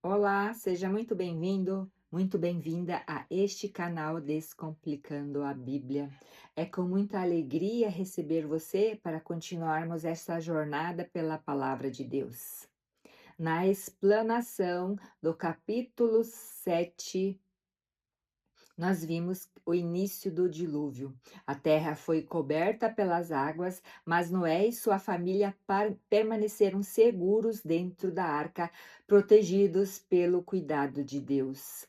Olá, seja muito bem-vindo, muito bem-vinda a este canal Descomplicando a Bíblia. É com muita alegria receber você para continuarmos esta jornada pela Palavra de Deus. Na explanação do capítulo 7, nós vimos o início do dilúvio. A terra foi coberta pelas águas, mas Noé e sua família permaneceram seguros dentro da arca, protegidos pelo cuidado de Deus.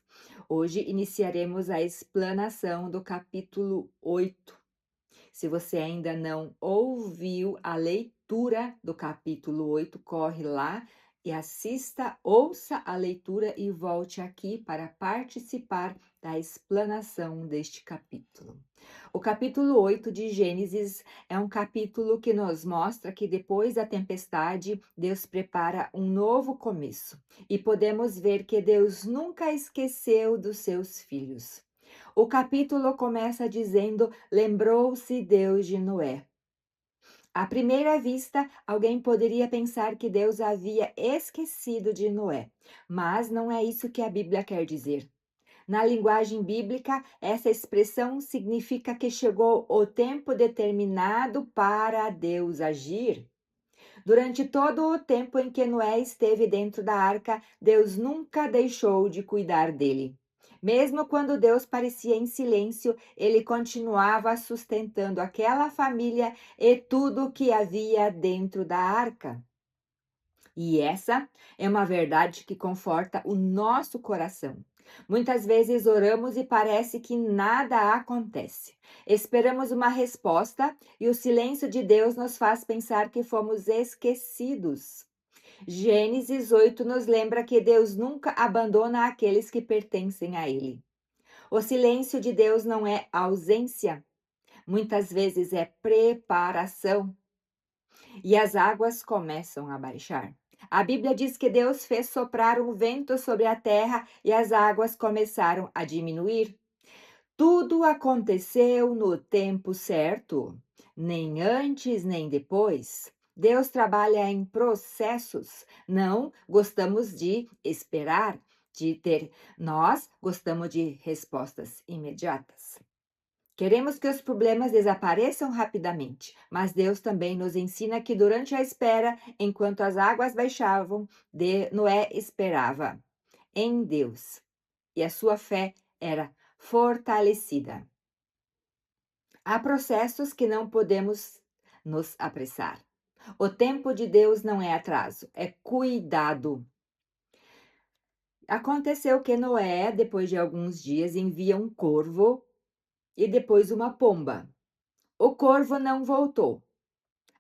Hoje iniciaremos a explanação do capítulo 8. Se você ainda não ouviu a leitura do capítulo 8, corre lá e assista, ouça a leitura e volte aqui para participar da explanação deste capítulo. O capítulo 8 de Gênesis é um capítulo que nos mostra que depois da tempestade, Deus prepara um novo começo. E podemos ver que Deus nunca esqueceu dos seus filhos. O capítulo começa dizendo: lembrou-se Deus de Noé. À primeira vista, alguém poderia pensar que Deus havia esquecido de Noé, mas não é isso que a Bíblia quer dizer. Na linguagem bíblica, essa expressão significa que chegou o tempo determinado para Deus agir. Durante todo o tempo em que Noé esteve dentro da arca, Deus nunca deixou de cuidar dele. Mesmo quando Deus parecia em silêncio, ele continuava sustentando aquela família e tudo o que havia dentro da arca. E essa é uma verdade que conforta o nosso coração. Muitas vezes oramos e parece que nada acontece. Esperamos uma resposta e o silêncio de Deus nos faz pensar que fomos esquecidos. Gênesis 8 nos lembra que Deus nunca abandona aqueles que pertencem a Ele. O silêncio de Deus não é ausência, muitas vezes é preparação. E as águas começam a baixar. A Bíblia diz que Deus fez soprar um vento sobre a terra e as águas começaram a diminuir. Tudo aconteceu no tempo certo, nem antes nem depois. Deus trabalha em processos. Não gostamos de esperar, de ter. Nós gostamos de respostas imediatas. Queremos que os problemas desapareçam rapidamente, mas Deus também nos ensina que durante a espera, enquanto as águas baixavam, Noé esperava em Deus e a sua fé era fortalecida. Há processos que não podemos nos apressar. O tempo de Deus não é atraso, é cuidado. Aconteceu que Noé, depois de alguns dias, envia um corvo e depois uma pomba. O corvo não voltou.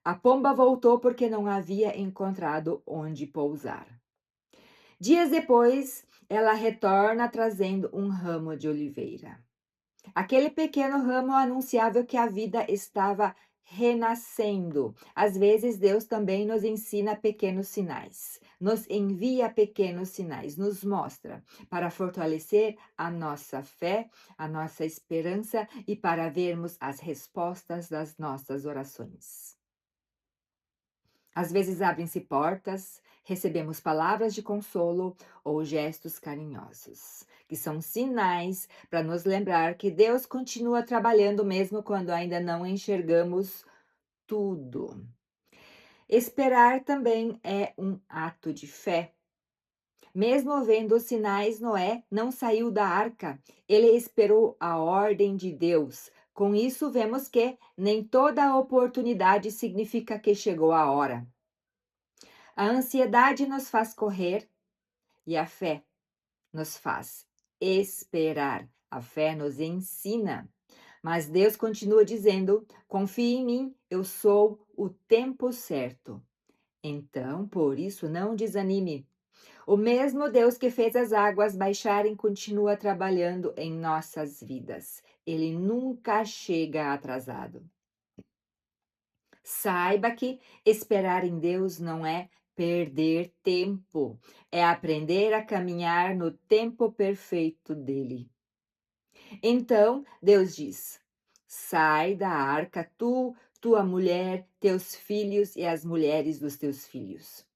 A pomba voltou porque não havia encontrado onde pousar. Dias depois, ela retorna trazendo um ramo de oliveira. Aquele pequeno ramo anunciava que a vida estava renascendo. Às vezes, Deus também nos ensina pequenos sinais, nos envia pequenos sinais, nos mostra para fortalecer a nossa fé, a nossa esperança e para vermos as respostas das nossas orações. Às vezes abrem-se portas, recebemos palavras de consolo ou gestos carinhosos, que são sinais para nos lembrar que Deus continua trabalhando mesmo quando ainda não enxergamos tudo. Esperar também é um ato de fé. Mesmo vendo os sinais, Noé não saiu da arca. Ele esperou a ordem de Deus. Com isso, vemos que nem toda oportunidade significa que chegou a hora. A ansiedade nos faz correr e a fé nos faz esperar. A fé nos ensina. Mas Deus continua dizendo: confie em mim, eu sou o tempo certo. Então, por isso, não desanime. O mesmo Deus que fez as águas baixarem continua trabalhando em nossas vidas. Ele nunca chega atrasado. Saiba que esperar em Deus não é perder tempo, é aprender a caminhar no tempo perfeito dele. Então, Deus diz: sai da arca, tu, tua mulher, teus filhos e as mulheres dos teus filhos.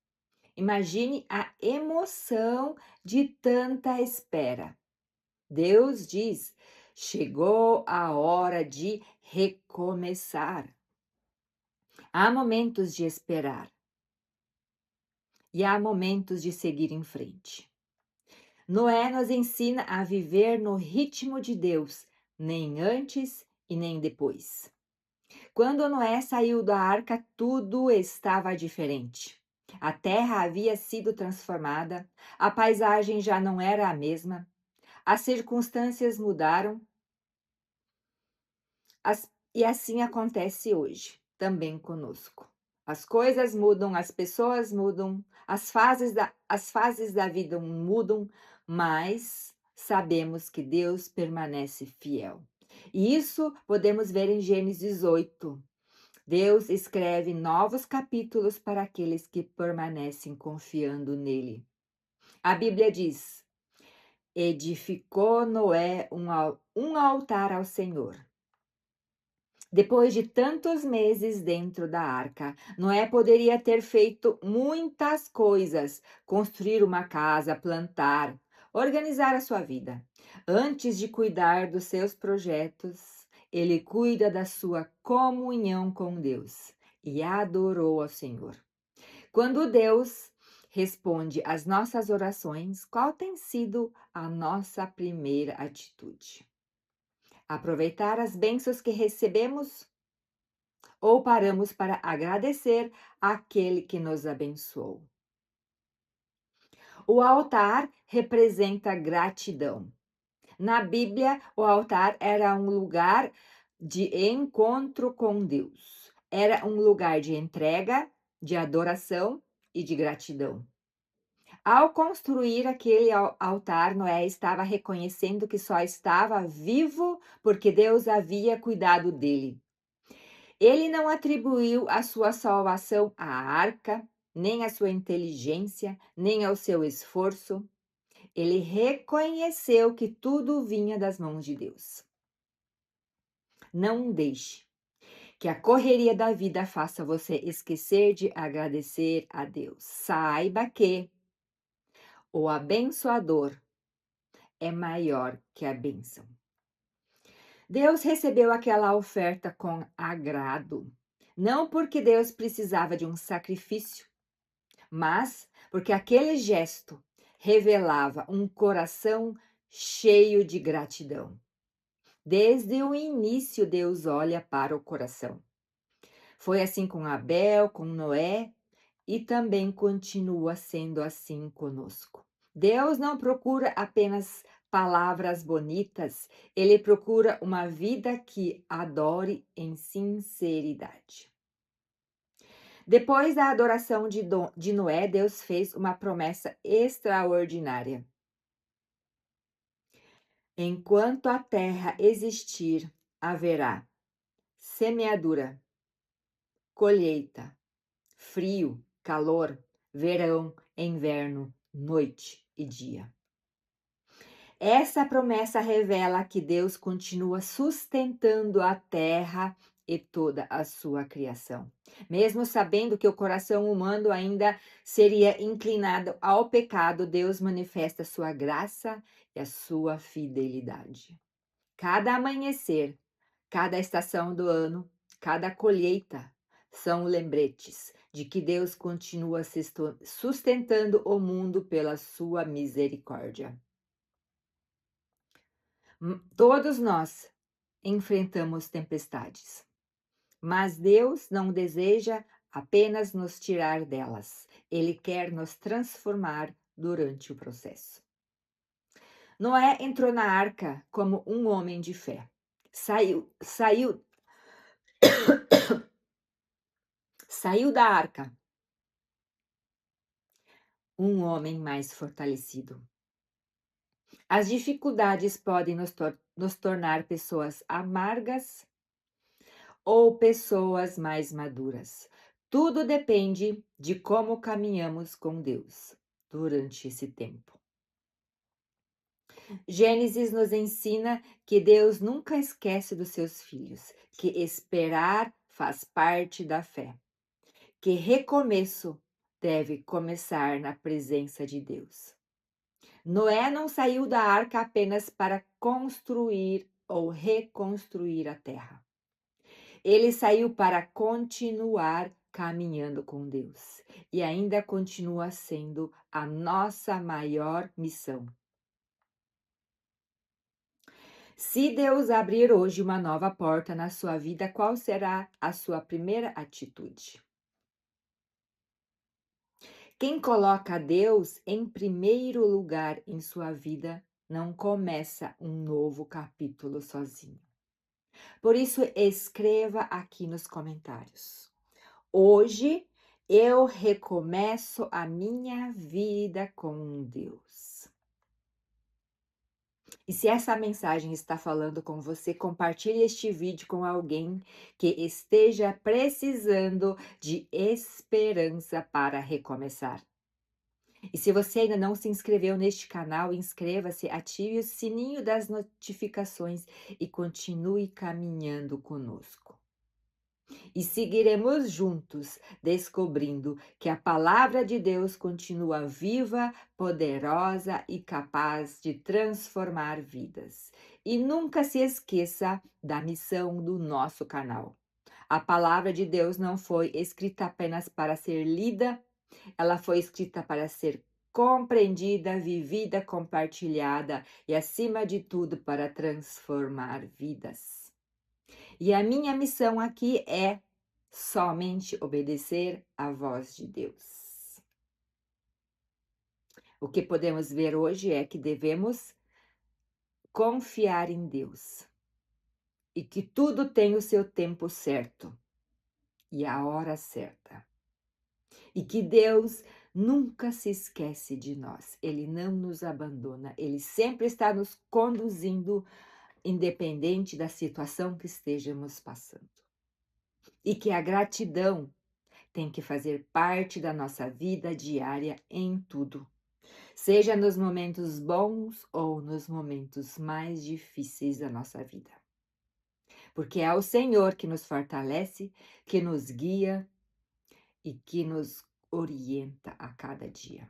Imagine a emoção de tanta espera. Deus diz: chegou a hora de recomeçar. Há momentos de esperar e há momentos de seguir em frente. Noé nos ensina a viver no ritmo de Deus, nem antes e nem depois. Quando Noé saiu da arca, tudo estava diferente. A terra havia sido transformada, a paisagem já não era a mesma, as circunstâncias mudaram. E assim acontece hoje, também conosco. As coisas mudam, as pessoas mudam, as fases da vida mudam, mas sabemos que Deus permanece fiel. E isso podemos ver em Gênesis 8. Deus escreve novos capítulos para aqueles que permanecem confiando nele. A Bíblia diz: edificou Noé um altar ao Senhor. Depois de tantos meses dentro da arca, Noé poderia ter feito muitas coisas: construir uma casa, plantar, organizar a sua vida. Antes de cuidar dos seus projetos, ele cuida da sua comunhão com Deus e adorou ao Senhor. Quando Deus responde às nossas orações, qual tem sido a nossa primeira atitude? Aproveitar as bênçãos que recebemos ou paramos para agradecer aquele que nos abençoou? O altar representa gratidão. Na Bíblia, o altar era um lugar de encontro com Deus. Era um lugar de entrega, de adoração e de gratidão. Ao construir aquele altar, Noé estava reconhecendo que só estava vivo porque Deus havia cuidado dele. Ele não atribuiu a sua salvação à arca, nem à sua inteligência, nem ao seu esforço. Ele reconheceu que tudo vinha das mãos de Deus. Não deixe que a correria da vida faça você esquecer de agradecer a Deus. Saiba que o abençoador é maior que a bênção. Deus recebeu aquela oferta com agrado, não porque Deus precisava de um sacrifício, mas porque aquele gesto revelava um coração cheio de gratidão. Desde o início, Deus olha para o coração. Foi assim com Abel, com Noé e também continua sendo assim conosco. Deus não procura apenas palavras bonitas, ele procura uma vida que adore em sinceridade. Depois da adoração de Noé, Deus fez uma promessa extraordinária. Enquanto a terra existir, haverá semeadura, colheita, frio, calor, verão, inverno, noite e dia. Essa promessa revela que Deus continua sustentando a terra e toda a sua criação. Mesmo sabendo que o coração humano ainda seria inclinado ao pecado, Deus manifesta sua graça e a sua fidelidade. Cada amanhecer, cada estação do ano, cada colheita são lembretes de que Deus continua sustentando o mundo pela sua misericórdia. Todos nós enfrentamos tempestades, mas Deus não deseja apenas nos tirar delas, Ele quer nos transformar durante o processo. Noé entrou na arca como um homem de fé. Saiu da arca um homem mais fortalecido. As dificuldades podem nos tornar pessoas amargas ou pessoas mais maduras. Tudo depende de como caminhamos com Deus durante esse tempo. Gênesis nos ensina que Deus nunca esquece dos seus filhos, que esperar faz parte da fé, que recomeço deve começar na presença de Deus. Noé não saiu da arca apenas para construir ou reconstruir a terra. Ele saiu para continuar caminhando com Deus e ainda continua sendo a nossa maior missão. Se Deus abrir hoje uma nova porta na sua vida, qual será a sua primeira atitude? Quem coloca Deus em primeiro lugar em sua vida não começa um novo capítulo sozinho. Por isso, escreva aqui nos comentários. Hoje eu recomeço a minha vida com Deus. E se essa mensagem está falando com você, compartilhe este vídeo com alguém que esteja precisando de esperança para recomeçar. E se você ainda não se inscreveu neste canal, inscreva-se, ative o sininho das notificações e continue caminhando conosco. E seguiremos juntos, descobrindo que a palavra de Deus continua viva, poderosa e capaz de transformar vidas. E nunca se esqueça da missão do nosso canal. A palavra de Deus não foi escrita apenas para ser lida, ela foi escrita para ser compreendida, vivida, compartilhada e, acima de tudo, para transformar vidas. E a minha missão aqui é somente obedecer à voz de Deus. O que podemos ver hoje é que devemos confiar em Deus e que tudo tem o seu tempo certo e a hora certa. E que Deus nunca se esquece de nós, Ele não nos abandona, Ele sempre está nos conduzindo, independente da situação que estejamos passando. E que a gratidão tem que fazer parte da nossa vida diária em tudo, seja nos momentos bons ou nos momentos mais difíceis da nossa vida. Porque é o Senhor que nos fortalece, que nos guia e que nos orienta a cada dia.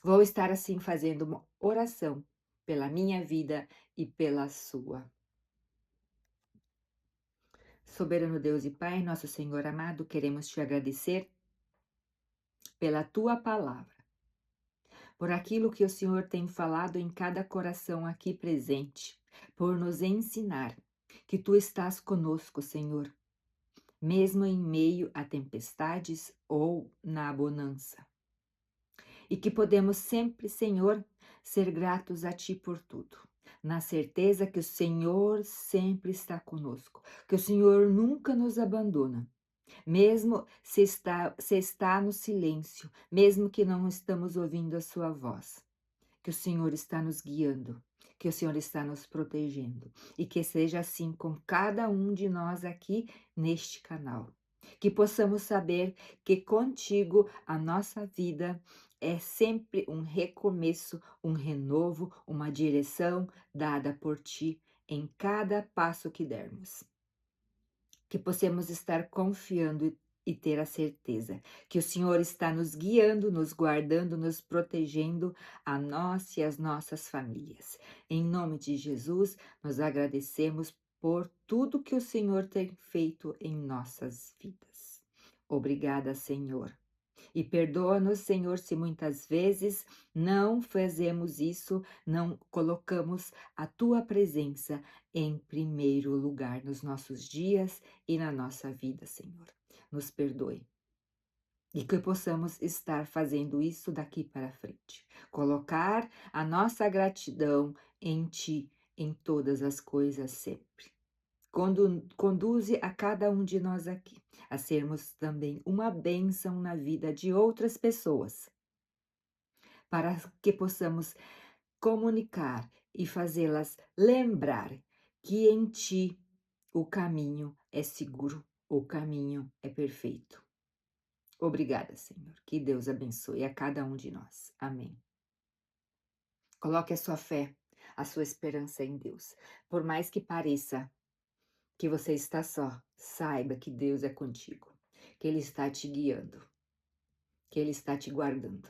Vou estar assim fazendo uma oração pela minha vida e pela sua. Soberano Deus e Pai, nosso Senhor amado, queremos te agradecer pela tua palavra, por aquilo que o Senhor tem falado em cada coração aqui presente, por nos ensinar que tu estás conosco, Senhor, mesmo em meio a tempestades ou na bonança. E que podemos sempre, Senhor, ser gratos a Ti por tudo, na certeza que o Senhor sempre está conosco, que o Senhor nunca nos abandona, mesmo se está no silêncio, mesmo que não estamos ouvindo a sua voz, que o Senhor está nos guiando, que o Senhor está nos protegendo, e que seja assim com cada um de nós aqui neste canal. Que possamos saber que contigo a nossa vida é sempre um recomeço, um renovo, uma direção dada por ti em cada passo que dermos. Que possamos estar confiando e ter a certeza que o Senhor está nos guiando, nos guardando, nos protegendo, a nós e as nossas famílias. Em nome de Jesus, nós agradecemos por tudo que o Senhor tem feito em nossas vidas. Obrigada, Senhor. E perdoa-nos, Senhor, se muitas vezes não fazemos isso, não colocamos a Tua presença em primeiro lugar nos nossos dias e na nossa vida, Senhor. Nos perdoe. E que possamos estar fazendo isso daqui para frente. Colocar a nossa gratidão em Ti, em todas as coisas sempre. Conduze a cada um de nós aqui a sermos também uma bênção na vida de outras pessoas, para que possamos comunicar e fazê-las lembrar que em Ti o caminho é seguro, o caminho é perfeito. Obrigada, Senhor. Que Deus abençoe a cada um de nós. Amém. Coloque a sua fé, a sua esperança em Deus. Por mais que pareça que você está só, saiba que Deus é contigo. que Ele está te guiando, que Ele está te guardando.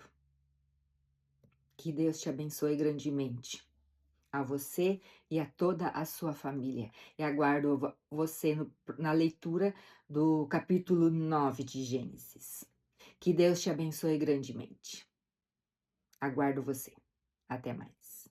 Que Deus te abençoe grandemente, a você e a toda a sua família. E aguardo você na leitura do capítulo 9 de Gênesis. Que Deus te abençoe grandemente. Aguardo você. Até mais.